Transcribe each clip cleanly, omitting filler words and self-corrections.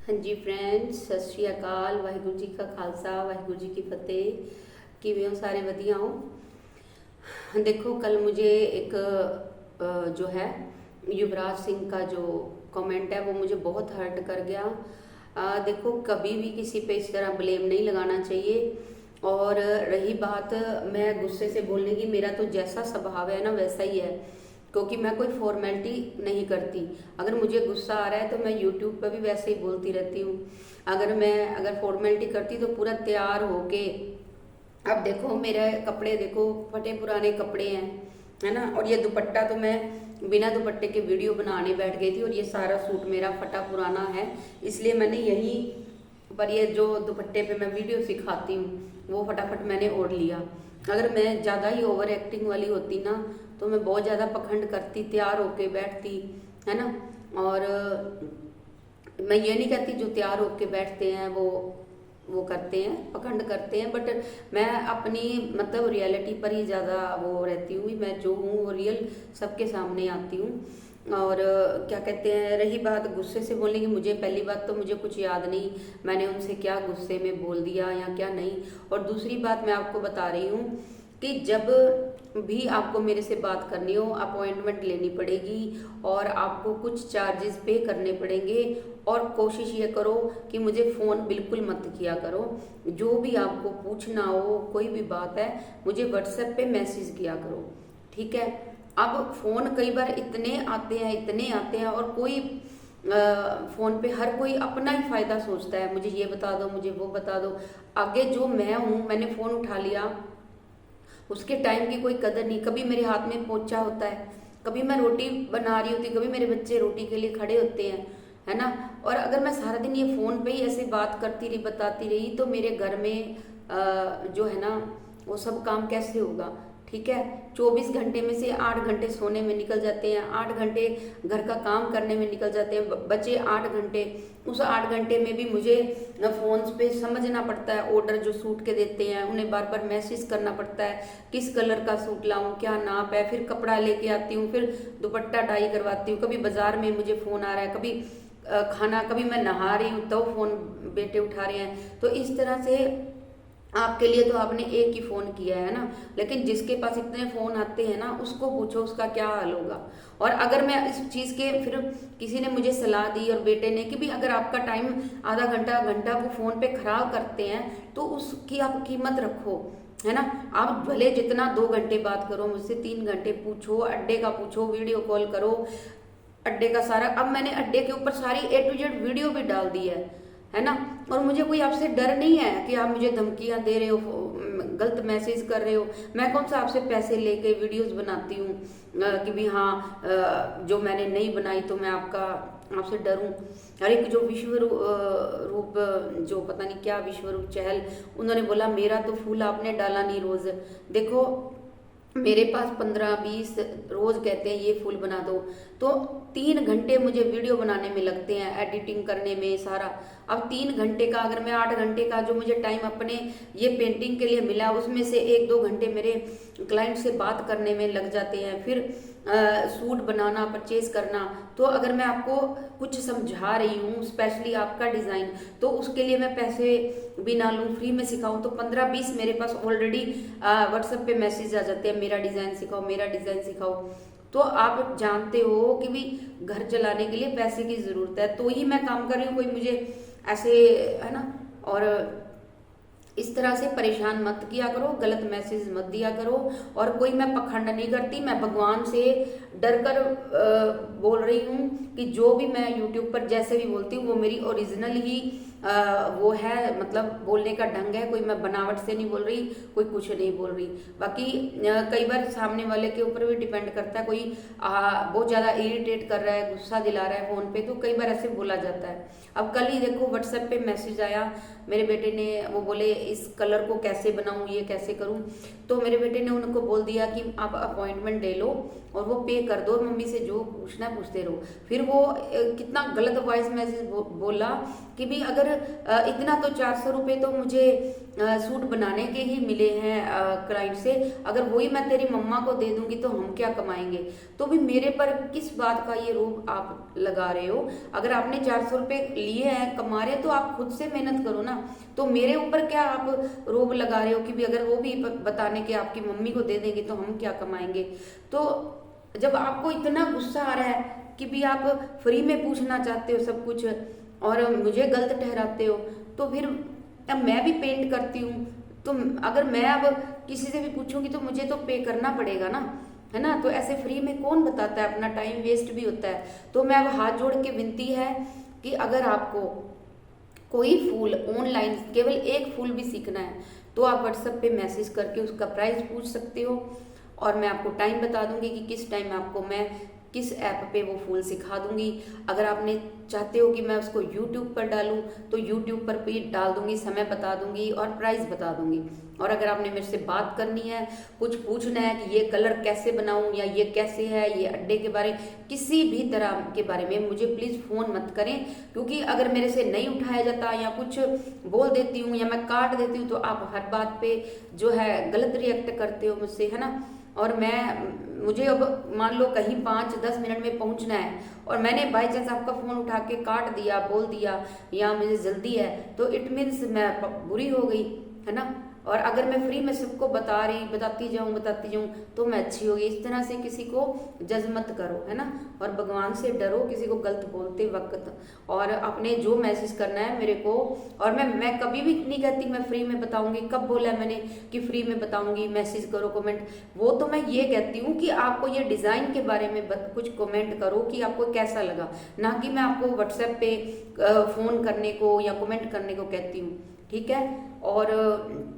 हाँ जी फ्रेंड्स, सत श्री अकाल। वाहिगुरु जी का खालसा, वाहिगुरु जी की फतेह। किवें हो सारे? वधिया हो? देखो, कल मुझे एक जो है युवराज सिंह का जो कमेंट है वो मुझे बहुत हर्ट कर गया। देखो, कभी भी किसी पे इस तरह ब्लेम नहीं लगाना चाहिए। और रही बात मैं गुस्से से बोलने की, मेरा तो जैसा स्वभाव है ना वैसा ही है, क्योंकि मैं कोई फॉर्मेलिटी नहीं करती। अगर मुझे गुस्सा आ रहा है तो मैं यूट्यूब पर भी वैसे ही बोलती रहती हूँ। अगर फॉर्मेलिटी करती तो पूरा तैयार होके, अब देखो मेरे कपड़े देखो, फटे पुराने कपड़े हैं, है ना। और ये दुपट्टा तो मैं बिना दुपट्टे के वीडियो बनाने बैठ गई थी, और ये सारा सूट मेरा फटा पुराना है, इसलिए मैंने यहीं पर ये जो दुपट्टे पे मैं वीडियो सिखाती हूँ वो फटाफट मैंने ओढ़ लिया। अगर मैं ज़्यादा ही ओवर एक्टिंग वाली होती ना तो मैं बहुत ज़्यादा पखंड करती, तैयार होके बैठती, है ना। और मैं ये नहीं कहती जो तैयार होके बैठते हैं वो करते हैं, पखंड करते हैं, बट मैं अपनी मतलब रियलिटी पर ही ज़्यादा वो रहती हूँ। मैं जो हूँ वो रियल सबके सामने आती हूँ। और क्या कहते हैं, रही बात गुस्से से बोलने की, मुझे पहली बात तो मुझे कुछ याद नहीं मैंने उनसे क्या गुस्से में बोल दिया या क्या नहीं। और दूसरी बात मैं आपको बता रही हूँ कि जब भी आपको मेरे से बात करनी हो, अपॉइंटमेंट लेनी पड़ेगी और आपको कुछ चार्जेस पे करने पड़ेंगे। और कोशिश ये करो कि मुझे फ़ोन बिल्कुल मत किया करो। जो भी आपको पूछना हो, कोई भी बात है, मुझे व्हाट्सएप पे मैसेज किया करो, ठीक है। अब फ़ोन कई बार इतने आते हैं, और कोई फ़ोन पे हर कोई अपना ही फ़ायदा सोचता है, मुझे ये बता दो, मुझे वो बता दो। आगे जो मैं हूँ, मैंने फ़ोन उठा लिया, उसके टाइम की कोई कदर नहीं। कभी मेरे हाथ में पोछा होता है, कभी मैं रोटी बना रही होती, कभी मेरे बच्चे रोटी के लिए खड़े होते हैं, है ना। और अगर मैं सारा दिन ये फ़ोन पे ही ऐसे बात करती रही, बताती रही, तो मेरे घर में जो है ना वो सब काम कैसे होगा, ठीक है। 24 घंटे में से 8 घंटे सोने में निकल जाते हैं, 8 घंटे घर का काम करने में निकल जाते हैं, बचे 8 घंटे। उस 8 घंटे में भी मुझे फोन पे समझना पड़ता है, ऑर्डर जो सूट के देते हैं उन्हें बार बार मैसेज करना पड़ता है, किस कलर का सूट लाऊं, क्या नाप है, फिर कपड़ा लेके आती हूँ, फिर दुपट्टा डाई करवाती हूँ, कभी बाजार में मुझे फ़ोन आ रहा है, कभी खाना, कभी मैं नहा रही हूँ तो फ़ोन बेटे उठा रहे हैं। तो इस तरह से आपके लिए तो आपने एक ही फ़ोन किया है ना, लेकिन जिसके पास इतने फ़ोन आते हैं ना उसको पूछो उसका क्या हाल होगा। और अगर मैं इस चीज़ के फिर किसी ने मुझे सलाह दी और बेटे ने कि भी अगर आपका टाइम आधा घंटा घंटा वो फ़ोन पे खराब करते हैं तो उसकी आप कीमत रखो, है ना। आप भले जितना 2 घंटे बात करो मुझसे, 3 घंटे पूछो, अड्डे का पूछो, वीडियो कॉल करो, अड्डे का सारा। अब मैंने अड्डे के ऊपर सारी A to Z वीडियो भी डाल दी है ना। और मुझे कोई आपसे डर नहीं है कि आप मुझे धमकियां दे रहे हो, गलत मैसेज कर रहे हो। मैं कौन सा आपसे पैसे लेके वीडियोस बनाती हूँ कि भी हाँ जो मैंने नहीं बनाई तो मैं आपसे डरूं। हर एक जो रूप जो पता नहीं क्या विश्व रूप चहल, उन्होंने बोला मेरा तो फूल आपने डाला नहीं रोज। देखो, मेरे पास 15-20 रोज कहते हैं ये फूल बना दो, तो 3 घंटे मुझे वीडियो बनाने में लगते हैं, एडिटिंग करने में सारा। अब 3 घंटे का, अगर मैं 8 घंटे का जो मुझे टाइम अपने ये पेंटिंग के लिए मिला, उसमें से 1-2 घंटे मेरे क्लाइंट से बात करने में लग जाते हैं, फिर सूट बनाना, परचेज करना। तो अगर मैं आपको कुछ समझा रही हूँ, स्पेशली आपका डिज़ाइन, तो उसके लिए मैं पैसे भी ना लूँ, फ्री में सिखाऊँ, तो 15-20 मेरे पास ऑलरेडी व्हाट्सएप पे मैसेज आ जाते हैं, मेरा डिज़ाइन सिखाओ, मेरा डिज़ाइन सिखाओ। तो आप जानते हो कि भी घर चलाने के लिए पैसे की ज़रूरत है, तो ही मैं काम कर रही हूँ, कोई मुझे ऐसे, है ना। और इस तरह से परेशान मत किया करो, गलत मैसेज मत दिया करो। और कोई मैं पखंड नहीं करती, मैं भगवान से डर कर बोल रही हूँ कि जो भी मैं यूट्यूब पर जैसे भी बोलती हूँ वो मेरी ओरिजिनल ही वो है, मतलब बोलने का ढंग है, कोई मैं बनावट से नहीं बोल रही, कोई कुछ नहीं बोल रही। बाकी कई बार सामने वाले के ऊपर भी डिपेंड करता है, कोई बहुत ज़्यादा इरिटेट कर रहा है, गुस्सा दिला रहा है फ़ोन पे, तो कई बार ऐसे बोला जाता है। अब कल ही देखो व्हाट्सएप पे मैसेज आया, मेरे बेटे ने, वो बोले इस कलर को कैसे बनाऊं, ये कैसे करूं। तो मेरे बेटे ने उनको बोल दिया कि आप अपॉइंटमेंट ले लो और वो पे कर दो, मम्मी से जो पूछना है पूछते रहो। फिर वो कितना गलत वॉइस मैसेज बोला कि भी अगर इतना तो 400 रुपये तो मुझे सूट बनाने के ही मिले हैं क्लाइंट से, अगर वही मैं तेरी मम्मा को दे दूंगी तो हम क्या कमाएंगे। तो भी मेरे पर किस बात का ये रोब आप लगा रहे हो? अगर आपने 400 रुपये लिए हैं, कमा रहे तो आप खुद से मेहनत करो ना। तो मेरे ऊपर क्या आप रोब लगा रहे हो कि भी अगर वो भी बताने के आपकी मम्मी को दे देंगे तो हम क्या कमाएंगे। तो जब आपको इतना गुस्सा आ रहा है कि भी आप फ्री में पूछना चाहते हो सब कुछ और मुझे गलत ठहराते हो, तो फिर अब मैं भी पेंट करती हूँ, तो अगर मैं अब किसी से भी पूछूंगी तो मुझे तो पे करना पड़ेगा ना, है ना। तो ऐसे फ्री में कौन बताता है, अपना टाइम वेस्ट भी होता है। तो मैं अब हाथ जोड़ के विनती है कि अगर आपको कोई फूल ऑनलाइन केवल एक फूल भी सीखना है तो आप व्हाट्सएप पे मैसेज करके उसका प्राइस पूछ सकते हो, और मैं आपको टाइम बता दूंगी कि किस टाइम आपको मैं किस ऐप पे वो फूल सिखा दूंगी। अगर आपने चाहते हो कि मैं उसको यूट्यूब पर डालूं तो यूट्यूब पर भी डाल दूंगी, समय बता दूंगी और प्राइस बता दूंगी। और अगर आपने मेरे से बात करनी है, कुछ पूछना है कि ये कलर कैसे बनाऊं या ये कैसे है, ये अड्डे के बारे किसी भी तरह के बारे में मुझे प्लीज़ फ़ोन मत करें, क्योंकि अगर मेरे से नहीं उठाया जाता या कुछ बोल देती हूँ या मैं काट देती हूँ तो आप हर बात पे जो है गलत रिएक्ट करते हो मुझसे, है ना। और मुझे अब मान लो कहीं 5-10 मिनट में पहुंचना है और मैंने बाई चांस आपका फ़ोन उठा के काट दिया, बोल दिया या मुझे जल्दी है, तो इट मीन्स मैं बुरी हो गई, है ना। और अगर मैं फ्री में सबको बताती जाऊँ तो मैं अच्छी होगी। इस तरह से किसी को जज मत करो, है ना। और भगवान से डरो किसी को गलत बोलते वक्त। और अपने जो मैसेज करना है मेरे को, और मैं कभी भी नहीं कहती मैं फ्री में बताऊंगी, कब बोला है मैंने कि फ्री में बताऊंगी, मैसेज करो कमेंट। वो तो मैं ये कहती हूँ कि आपको ये डिज़ाइन के बारे में कुछ कमेंट करो कि आपको कैसा लगा, ना कि मैं आपको व्हाट्सएप पे फ़ोन करने को या कमेंट करने को कहती हूँ, ठीक है। और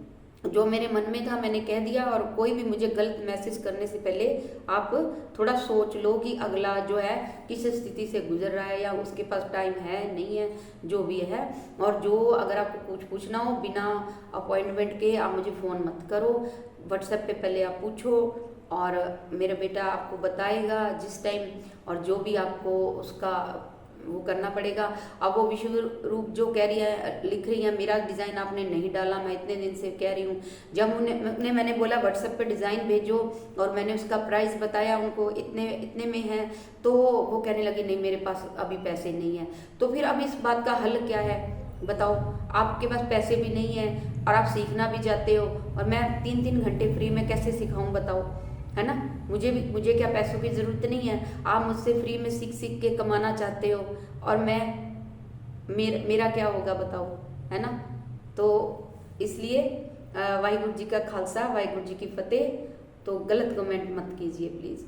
जो मेरे मन में था मैंने कह दिया। और कोई भी मुझे गलत मैसेज करने से पहले आप थोड़ा सोच लो कि अगला जो है किस स्थिति से गुजर रहा है या उसके पास टाइम है नहीं है, जो भी है। और जो अगर आपको कुछ पूछना हो बिना अपॉइंटमेंट के आप मुझे फ़ोन मत करो, व्हाट्सएप पे पहले आप पूछो और मेरा बेटा आपको बताएगा जिस टाइम, और जो भी आपको उसका वो करना पड़ेगा। अब वो विश्व रूप जो कह रही है, लिख रही है मेरा डिज़ाइन आपने नहीं डाला, मैं इतने दिन से कह रही हूँ। जब उन्हें मैंने बोला व्हाट्सएप पे डिज़ाइन भेजो और मैंने उसका प्राइस बताया उनको इतने में है, तो वो कहने लगी नहीं मेरे पास अभी पैसे नहीं है। तो फिर अब इस बात का हल क्या है बताओ। आपके पास पैसे भी नहीं है और आप सीखना भी चाहते हो, और मैं 3-3 घंटे फ्री में कैसे सिखाऊं बताओ, है ना। मुझे क्या पैसों की ज़रूरत नहीं है, आप मुझसे फ्री में सीख के कमाना चाहते हो, और मेरा क्या होगा बताओ, है ना। तो इसलिए वाहिगुरु जी का खालसा, वाहिगुरु जी की फतेह। तो गलत कमेंट मत कीजिए प्लीज़।